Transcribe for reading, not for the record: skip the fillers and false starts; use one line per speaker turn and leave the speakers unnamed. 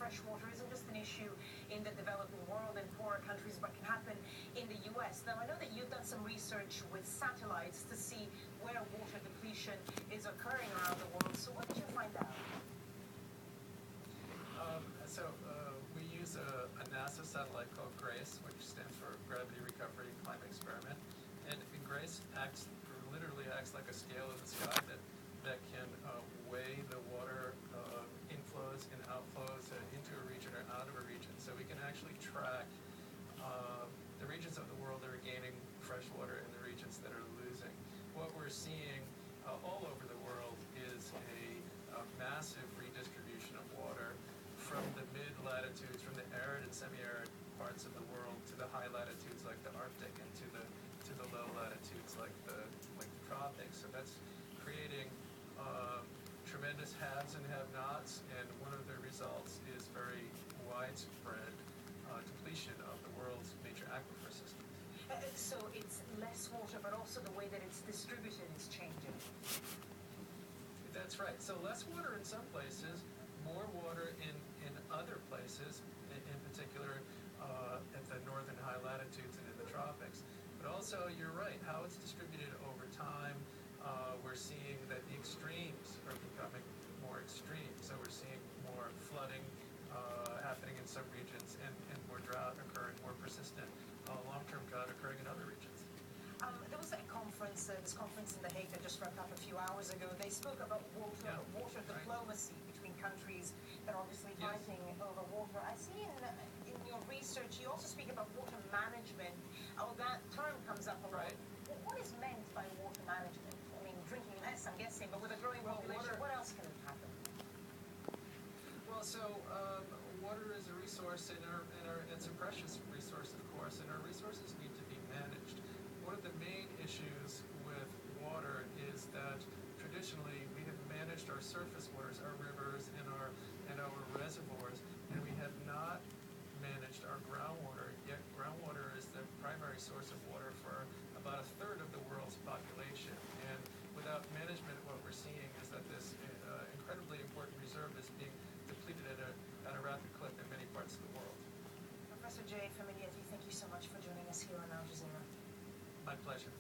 fresh water isn't just an issue in the developing world and poorer countries, but can happen in the US. Now, I know that you've done some research with satellites to see where water depletion is occurring around the world. So what did you find out?
We use a NASA satellite called GRACE, which stands for Gravity Recovery Climate Experiment. And GRACE literally acts like a scale in the sky that can weigh the water inflows and outflows into a region or out of a region. So we can actually track the regions of the world that are gaining fresh water and the regions that are losing. What we're seeing all over the world is a massive redistribution of water from the mid-latitudes, from the arid and semi-arid parts of the world to the high latitudes like the Arctic and to the low latitudes like the tropics. So that's creating tremendous haves and have-nots, and one of the results is very widespread depletion of the world's major aquifer systems.
So it's less water, but also the way that it's distributed is changing.
That's right. So less water in some places, more water in other places, in particular at the northern high latitudes and in the tropics. But also, you're right, how it's distributed over time, we're seeing that the extremes are becoming more extreme. So we're seeing more flooding happening in some regions and more drought occurring, more persistent long-term drought occurring in other regions.
There was a conference, this conference in The Hague that just wrapped up a few hours ago. They spoke about water diplomacy between countries that are obviously fighting over water. I see in your research you also speak about water management. Oh, that term comes up a lot.
Right.
What is meant by water management? I mean, drinking less, I'm guessing, but with a growing population, what else can happen?
Well, water is a resource, it's a precious resource, of course, and our resources need to be managed. One of the main issues with water is that traditionally we have managed our surface waters, our rivers, and our reservoirs, and we have not managed our groundwater. Yet groundwater is the primary source of water for about a third of the world's population. And without management, what we're seeing is that this incredibly important reserve is being depleted at a rapid clip in many parts of the world.
Professor J. Famiglietti, thank you so much for joining us here on Al Jazeera.
My pleasure.